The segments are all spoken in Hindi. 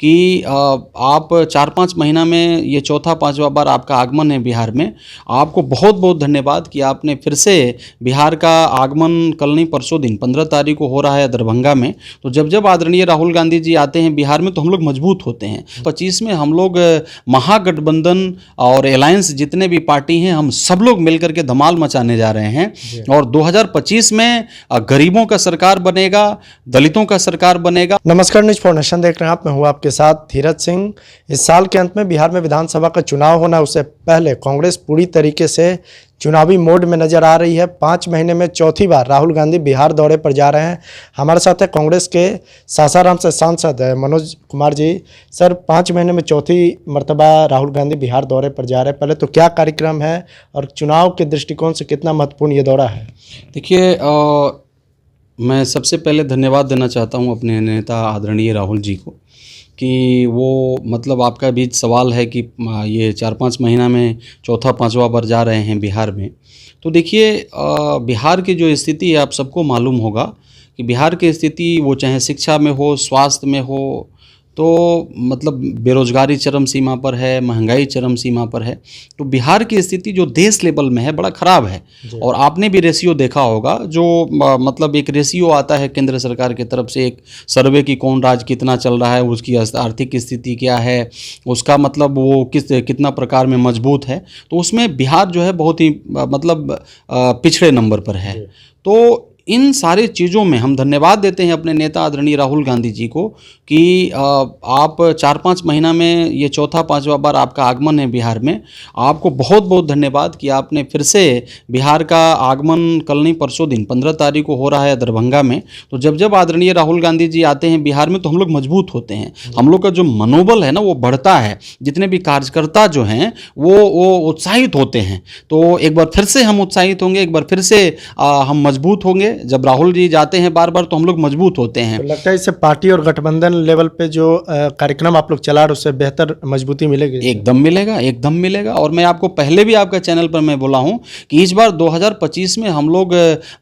कि आप 4-5 महीना में ये चौथा 5वां बार आपका आगमन है बिहार में। आपको बहुत बहुत धन्यवाद कि आपने फिर से बिहार का आगमन कल नहीं परसों दिन 15 तारीख को हो रहा है दरभंगा में। तो जब जब आदरणीय राहुल गांधी जी आते हैं बिहार में तो हम लोग मजबूत होते हैं। 25 में हम लोग महागठबंधन और अलायंस जितने भी पार्टी हैं हम सब लोग मिलकर के धमाल मचाने जा रहे हैं और 2025 में गरीबों का सरकार बनेगा, दलितों का सरकार बनेगा। नमस्कार, न्यूज फॉर नेशन देख रहे हैं आप। मैं हूं आपके साथ धीरज सिंह। इस साल के अंत में बिहार में विधानसभा का चुनाव होना, उससे पहले कांग्रेस पूरी तरीके से चुनावी मोड में नजर आ रही है। 5 महीने में चौथी बार राहुल गांधी बिहार दौरे पर जा रहे हैं। हमारे साथ है कांग्रेस के सासाराम से सांसद मनोज कुमार जी। सर, 5 महीने में चौथी मर्तबा राहुल गांधी बिहार दौरे पर जा रहे हैं। पहले तो क्या कार्यक्रम है और चुनाव के दृष्टिकोण से कितना महत्वपूर्ण ये दौरा है? देखिए, मैं सबसे पहले धन्यवाद देना चाहता हूं अपने नेता आदरणीय राहुल जी को कि वो मतलब आपका बीच सवाल है कि ये 4-5 महीना में चौथा 5वां बार जा रहे हैं बिहार में। तो देखिए, बिहार की जो स्थिति है आप सबको मालूम होगा कि बिहार की स्थिति वो चाहे शिक्षा में हो, स्वास्थ्य में हो, तो मतलब बेरोजगारी चरम सीमा पर है, महंगाई चरम सीमा पर है। तो बिहार की स्थिति जो देश लेवल में है बड़ा ख़राब है। और आपने भी रेशियो देखा होगा, जो मतलब एक रेशियो आता है केंद्र सरकार की तरफ से, एक सर्वे की कौन राज्य कितना चल रहा है, उसकी आर्थिक स्थिति क्या है, उसका मतलब वो कितना प्रकार में मजबूत है। तो उसमें बिहार जो है बहुत ही मतलब पिछड़े नंबर पर है। तो इन सारी चीज़ों में हम धन्यवाद देते हैं अपने नेता आदरणीय राहुल गांधी जी को कि आप 4-5 महीना में ये चौथा 5वां बार आपका आगमन है बिहार में। आपको बहुत बहुत धन्यवाद कि आपने फिर से बिहार का आगमन कल नहीं परसों दिन 15 तारीख को हो रहा है दरभंगा में। तो जब जब आदरणीय राहुल गांधी जी आते हैं बिहार में तो हम लोग मजबूत होते हैं। हम लोग का जो मनोबल है ना वो बढ़ता है। जितने भी कार्यकर्ता जो हैं वो उत्साहित होते हैं। तो एक बार फिर से हम उत्साहित होंगे, एक बार फिर से हम मजबूत होंगे। जब राहुल जी जाते हैं बार बार तो हम लोग मजबूत होते हैं। तो लगता है इससे पार्टी और गठबंधन लेवल पे जो कार्यक्रम आप लोग चला रहे उससे बेहतर मजबूती मिलेगी? एकदम मिलेगा, एकदम मिलेगा। और मैं आपको पहले भी आपका चैनल पर मैं बोला हूं कि इस बार 2025 में हम लोग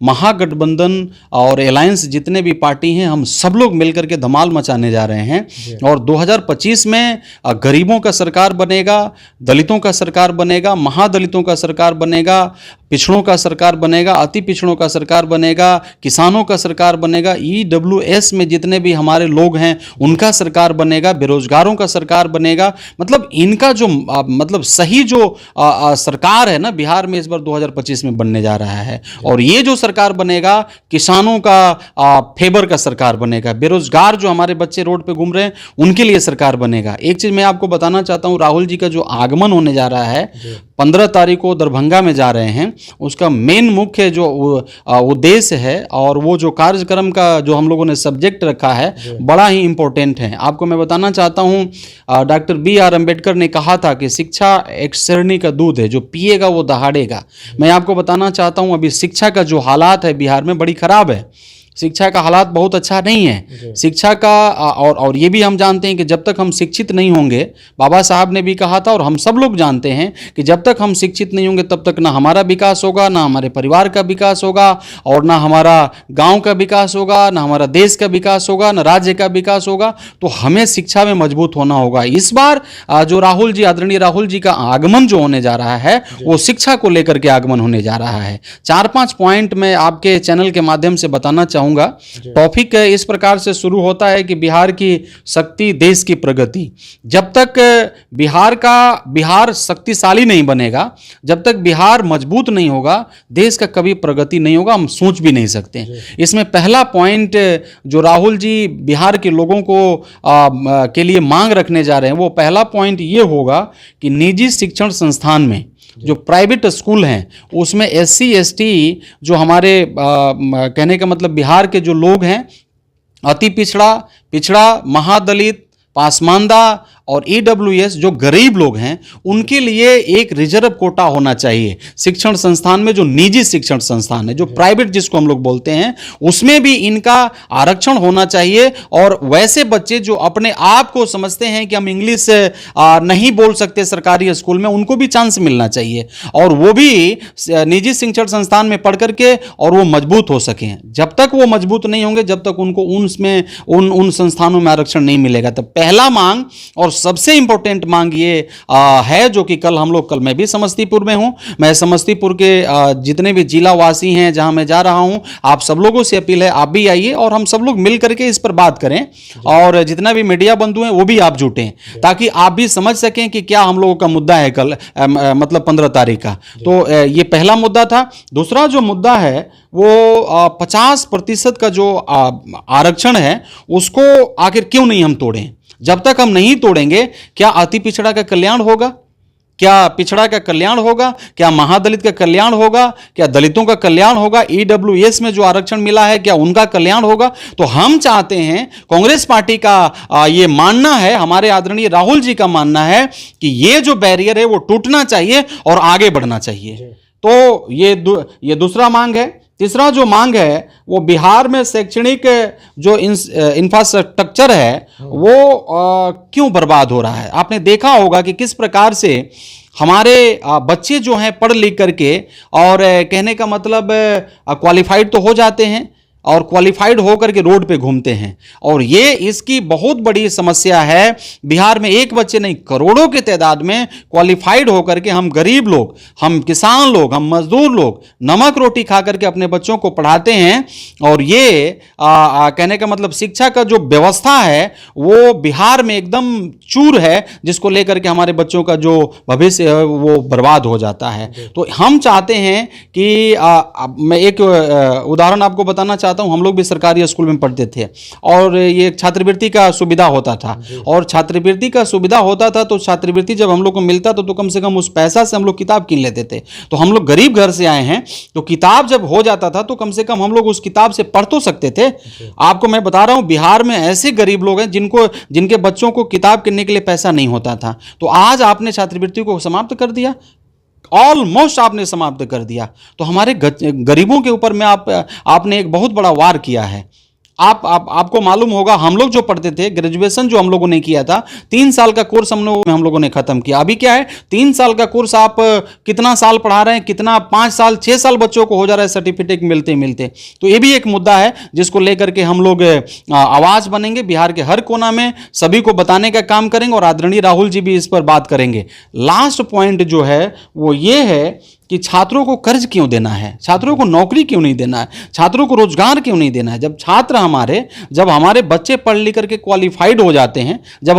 महागठबंधन और अलायंस जितने भी पार्टी हैं हम सब लोग मिलकर के धमाल मचाने जा रहे हैं और 2025 में गरीबों का सरकार बनेगा, दलितों का सरकार बनेगा, महादलितों का सरकार बनेगा, पिछड़ों का सरकार बनेगा, अति पिछड़ों का सरकार बनेगा, किसानों का सरकार बनेगा, EWS में जितने भी हमारे लोग हैं उनका सरकार बनेगा, बेरोजगारों का सरकार बनेगा। मतलब इनका जो मतलब सही जो सरकार है ना बिहार में इस बार 2025 में बनने जा रहा है। और ये जो सरकार बनेगा किसानों का फेवर का सरकार बनेगा, बेरोजगार जो हमारे बच्चे रोड पे घूम रहे हैं उनके लिए सरकार बनेगा। एक चीज मैं आपको बताना चाहता हूं, राहुल जी का जो आगमन होने जा रहा है 15 तारीख को दरभंगा में जा रहे हैं, उसका मेन मुख्य जो उद्देश्य है और वो जो कार्यक्रम का जो हम लोगों ने सब्जेक्ट रखा है बड़ा ही इंपॉर्टेंट है। आपको मैं बताना चाहता हूं, डॉक्टर BR अम्बेडकर ने कहा था कि शिक्षा एक शेरनी का दूध है, जो पिएगा वो दहाड़ेगा। मैं आपको बताना चाहता हूं अभी शिक्षा का जो हालात है बिहार में बड़ी खराब है। शिक्षा का हालात बहुत अच्छा नहीं है। शिक्षा का और ये भी हम जानते हैं कि जब तक हम शिक्षित नहीं होंगे, बाबा साहब ने भी कहा था और हम सब लोग जानते हैं कि जब तक हम शिक्षित नहीं होंगे तब तक ना हमारा विकास होगा, ना हमारे परिवार का विकास होगा और ना हमारा गांव का विकास होगा, ना हमारा देश का विकास होगा, ना राज्य का विकास होगा। तो हमें शिक्षा में मजबूत होना होगा। इस बार जो राहुल जी आदरणीय राहुल जी का आगमन जो होने जा रहा है वो शिक्षा को लेकर के आगमन होने जा रहा है। 4-5 पॉइंट मैं आपके चैनल के माध्यम से बताना चाहूँगा। टॉपिक इस प्रकार से शुरू होता है कि बिहार की शक्ति, देश की प्रगति। जब तक बिहार शक्तिशाली नहीं बनेगा, जब तक बिहार मजबूत नहीं होगा, देश का कभी प्रगति नहीं होगा। हम सोच भी नहीं सकते। इसमें पहला पॉइंट जो राहुल जी बिहार के लोगों को के लिए मांग रखने जा रहे हैं, वो पहला पॉइंट ये होगा कि निजी शिक्षण संस्थान में जो प्राइवेट स्कूल हैं उसमें SC ST जो हमारे कहने का मतलब बिहार के जो लोग हैं, अति पिछड़ा, महादलित, पासमानदा और ईडब्ल्यूएस जो गरीब लोग हैं उनके लिए एक रिजर्व कोटा होना चाहिए। शिक्षण संस्थान में जो निजी शिक्षण संस्थान है, जो प्राइवेट जिसको हम लोग बोलते हैं, उसमें भी इनका आरक्षण होना चाहिए। और वैसे बच्चे जो अपने आप को समझते हैं कि हम इंग्लिश नहीं बोल सकते सरकारी स्कूल में, उनको भी चांस मिलना चाहिए और वो भी निजी शिक्षण संस्थान में पढ़ करके और वो मजबूत हो सकें। जब तक वो मजबूत नहीं होंगे, जब तक उनको उन संस्थानों में आरक्षण नहीं मिलेगा। तो पहला मांग और सबसे इंपॉर्टेंट मांग ये है, जो कि कल मैं भी समस्तीपुर में हूं, मैं समस्तीपुर के जितने भी जिला वासी हैं जहां मैं जा रहा हूं, आप सब लोगों से अपील है आप भी आइए और हम सब लोग मिल करके इस पर बात करें और जितना भी मीडिया बंधु हैं वो भी आप जुटें, ताकि आप भी समझ सकें कि क्या हम लोगों का मुद्दा है कल मतलब 15 तारीख का। तो ये पहला मुद्दा था। दूसरा जो मुद्दा है वो 50% का जो आरक्षण है उसको आखिर क्यों नहीं हम तोड़ें। जब तक हम नहीं तोड़ेंगे, क्या अति पिछड़ा का कल्याण होगा? क्या पिछड़ा का कल्याण होगा? क्या महादलित का कल्याण होगा? क्या दलितों का कल्याण होगा? ईडब्ल्यूएस में जो आरक्षण मिला है क्या उनका कल्याण होगा? तो हम चाहते हैं, कांग्रेस पार्टी का ये मानना है, हमारे आदरणीय राहुल जी का मानना है कि ये जो बैरियर है वो टूटना चाहिए और आगे बढ़ना चाहिए। तो ये दूसरा मांग है। तीसरा जो मांग है वो बिहार में शैक्षणिक जो इंफ्रास्ट्रक्चर है वो क्यों बर्बाद हो रहा है। आपने देखा होगा कि किस प्रकार से हमारे बच्चे जो हैं पढ़ लिख करके और कहने का मतलब क्वालिफाइड तो हो जाते हैं और क्वालिफाइड होकर के रोड पे घूमते हैं, और ये इसकी बहुत बड़ी समस्या है। बिहार में एक बच्चे नहीं, करोड़ों की तादाद में क्वालिफाइड होकर के हम गरीब लोग, हम किसान लोग, हम मजदूर लोग नमक रोटी खा करके अपने बच्चों को पढ़ाते हैं। और ये कहने का मतलब शिक्षा का जो व्यवस्था है वो बिहार में एकदम चूर है, जिसको लेकर के हमारे बच्चों का जो भविष्य है वो बर्बाद हो जाता है। तो हम चाहते हैं कि मैं एक उदाहरण आपको बताना चाहता हूं। हम लोग भी सरकारी स्कूल में पढ़ते थे और ये छात्रवृत्ति का सुविधा होता था, और छात्रवृत्ति का सुविधा होता था तो छात्रवृत्ति जब हम लोग को मिलता तो कम से कम उस पैसा से हम लोग किताब किन लेते थे। तो हम लोग गरीब घर से आए हैं, तो किताब जब हो जाता था तो कम से कम हम लोग उस किताब से पढ़ तो सकते थे। आपको मैं बता रहा हूं, बिहार में ऐसे गरीब लोग हैं जिनके बच्चों को किताब किनने के लिए पैसा नहीं होता था। तो आज आपने छात्रवृत्ति को समाप्त कर दिया, ऑलमोस्ट आपने समाप्त कर दिया। तो हमारे गरीबों के ऊपर में आपने एक बहुत बड़ा वार किया है। आपको मालूम होगा, हम लोग जो पढ़ते थे, ग्रेजुएशन जो हम लोगों ने किया था, 3 साल का कोर्स हम लोगों ने खत्म किया। अभी क्या है, 3 साल का कोर्स आप कितना साल पढ़ा रहे हैं, कितना 5 साल 6 साल बच्चों को हो जा रहा है सर्टिफिकेट मिलते मिलते। तो ये भी एक मुद्दा है जिसको लेकर के हम लोग आवाज बनेंगे, बिहार के हर कोना में सभी को बताने का काम करेंगे और आदरणीय राहुल जी भी इस पर बात करेंगे। लास्ट पॉइंट जो है वो ये है कि छात्रों को कर्ज क्यों देना है, छात्रों को नौकरी क्यों नहीं देना है, छात्रों को रोजगार क्यों नहीं देना है। जब हमारे बच्चे पढ़ लिख करके क्वालिफाइड हो जाते हैं, जब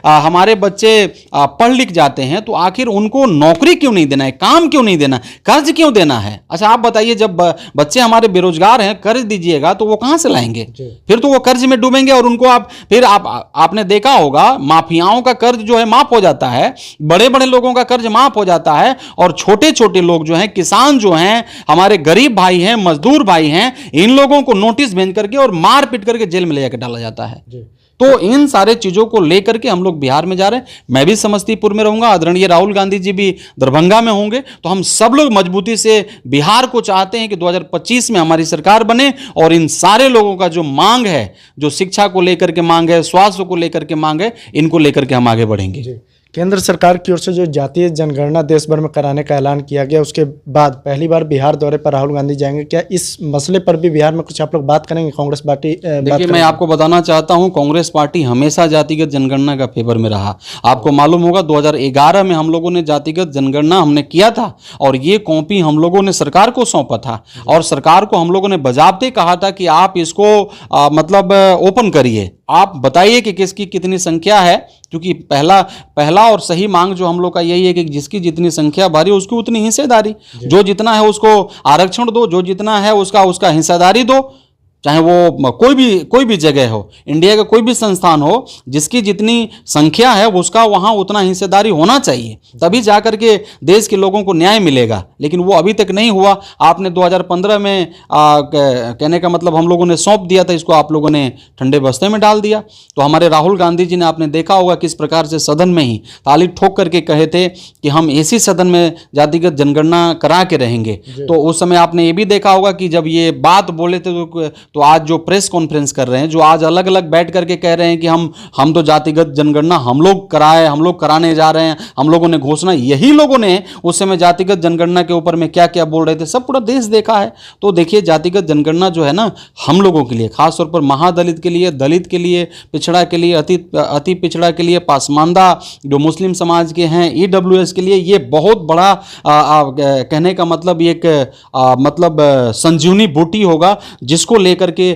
हमारे बच्चे पढ़ लिख जाते हैं, तो आखिर उनको नौकरी क्यों नहीं देना है, काम क्यों नहीं देना है, कर्ज क्यों देना है। अच्छा आप बताइए, जब बच्चे हमारे बेरोजगार हैं, कर्ज दीजिएगा तो वो कहां से लाएंगे? फिर तो वो कर्ज में डूबेंगे और उनको आपने देखा होगा, माफियाओं का कर्ज जो है माफ हो जाता है, बड़े बड़े लोगों का कर्ज माफ हो जाता है, और छोटे छोटे लोग जो हैं, किसान जो हैं, हमारे गरीब भाई हैं, मजदूर भाई हैं, इन लोगों को नोटिस भेज करके और मार पीट करके जेल में ले जाकर डाला जाता है। तो इन सारे चीजों को लेकर के हम लोग बिहार में जा रहे हैं। मैं भी समस्तीपुर में रहूंगा, आदरणीय राहुल गांधी जी भी दरभंगा में होंगे। तो हम सब लोग मजबूती से बिहार को चाहते हैं कि 2025 में हमारी सरकार बने और इन सारे लोगों का जो मांग है, जो शिक्षा को लेकर के मांग है, स्वास्थ्य को लेकर के मांग है, इनको लेकर के हम आगे बढ़ेंगे। केंद्र सरकार की ओर से जो जातीय जनगणना देश भर में कराने का ऐलान किया गया, उसके बाद पहली बार बिहार दौरे पर राहुल गांधी जाएंगे। क्या इस मसले पर भी बिहार में कुछ आप लोग बात करेंगे? कांग्रेस पार्टी देखिए, मैं आपको बताना चाहता हूं, कांग्रेस पार्टी हमेशा जातिगत जनगणना का फेवर में रहा। आपको मालूम होगा 2011 में हम लोगों ने जातिगत जनगणना हमने किया था और ये कॉपी हम लोगों ने सरकार को सौंपा था और सरकार को हम लोगों ने बजाबते कहा था कि आप इसको मतलब ओपन करिए, आप बताइए कि किसकी कितनी संख्या है, क्योंकि पहला और सही मांग जो हम लोग का यही है कि जिसकी जितनी संख्या भारी उसकी उतनी हिस्सेदारी, जो जितना है उसको आरक्षण दो, जो जितना है उसका हिस्सेदारी दो। चाहे वो कोई भी जगह हो, इंडिया का कोई भी संस्थान हो, जिसकी जितनी संख्या है उसका वहाँ उतना हिस्सेदारी होना चाहिए, तभी जा करके देश के लोगों को न्याय मिलेगा। लेकिन वो अभी तक नहीं हुआ। आपने 2015 में कहने का मतलब हम लोगों ने सौंप दिया था, इसको आप लोगों ने ठंडे बस्ते में डाल दिया। तो हमारे राहुल गांधी जी ने, आपने देखा होगा किस प्रकार से सदन में ही ताली ठोक करके कहे थे कि हम इसी सदन में जातिगत जनगणना करा के रहेंगे। तो उस समय आपने ये भी देखा होगा कि जब ये बात बोले थे तो आज जो प्रेस कॉन्फ्रेंस कर रहे हैं, जो आज अलग अलग बैठ करके कह रहे हैं कि हम तो जातिगत जनगणना हम लोग कराए, हम लोग कराने जा रहे हैं, हम लोगों ने घोषणा, यही लोगों ने उस समय जातिगत जनगणना के ऊपर में क्या क्या बोल रहे थे, सब पूरा देश देखा है। तो देखिए, जातिगत जनगणना जो है ना, हम लोगों के लिए, खासतौर पर महादलित के लिए, दलित के लिए, पिछड़ा के लिए, अति पिछड़ा के लिए, पासमानदा जो मुस्लिम समाज के हैं, ईडब्ल्यूएस के लिए, ये बहुत बड़ा कहने का मतलब एक मतलब संजीवनी बूटी होगा, जिसको लेकर के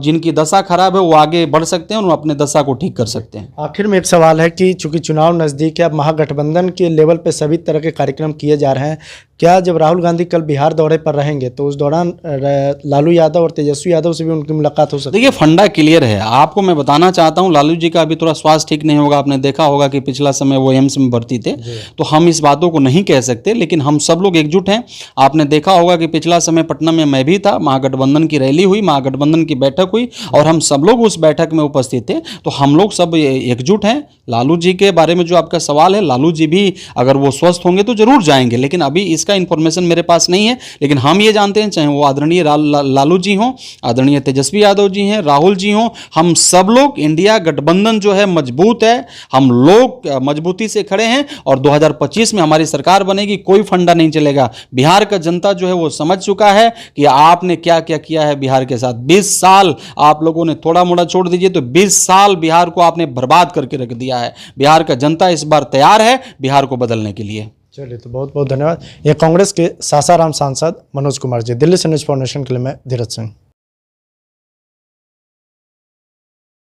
जिनकी दशा खराब है वो आगे बढ़ सकते हैं और अपने दशा को ठीक कर सकते हैं। आखिर में एक सवाल है कि चूंकि चुनाव नज़दीक है, अब महागठबंधन के लेवल पे सभी तरह के कार्यक्रम किए जा रहे हैं, क्या जब राहुल गांधी कल बिहार दौरे पर रहेंगे तो उस दौरान लालू यादव और तेजस्वी यादव से भी उनकी मुलाकात हो सकती है? देखिए, फंडा क्लियर है। आपको मैं बताना चाहता हूं, लालू जी का अभी थोड़ा स्वास्थ्य ठीक नहीं होगा। आपने देखा होगा कि पिछला समय वो एम्स में भर्ती थे, तो हम इस बातों को नहीं कह सकते, लेकिन हम सब लोग एकजुट हैं। आपने देखा होगा कि पिछला समय पटना में मैं भी था, महागठबंधन की रैली हुई, महागठबंधन की बैठक हुई और हम सब लोग उस बैठक में उपस्थित थे। तो हम लोग सब एकजुट हैं। लालू जी के बारे में जो आपका सवाल है, लालू जी भी अगर वो स्वस्थ होंगे तो जरूर जाएंगे, लेकिन अभी इसका इंफॉर्मेशन मेरे पास नहीं है। लेकिन हम ये जानते हैं, चाहे वो आदरणीय लालू जी हों, आदरणीय तेजस्वी यादव जी हैं, राहुल जी हों, हम सब लोग, इंडिया गठबंधन जो है मजबूत है, हम लोग मजबूती से खड़े हैं और 2025 में हमारी सरकार बनेगी, कोई फंडा नहीं चलेगा। बिहार का जनता जो है वो समझ चुका है कि आपने क्या क्या किया है बिहार के साथ। 20 साल आप लोगों ने, थोड़ा मोड़ा छोड़ दीजिए तो 20 साल बिहार को आपने बर्बाद करके रख दिया है। बिहार का जनता इस बार तैयार है बिहार को बदलने के लिए। चलिए, तो बहुत बहुत धन्यवाद। ये कांग्रेस के सासाराम सांसद मनोज कुमार जी। दिल्ली से न्यूज़ फॉर नेशन के लिए मैं धीरज सिंह।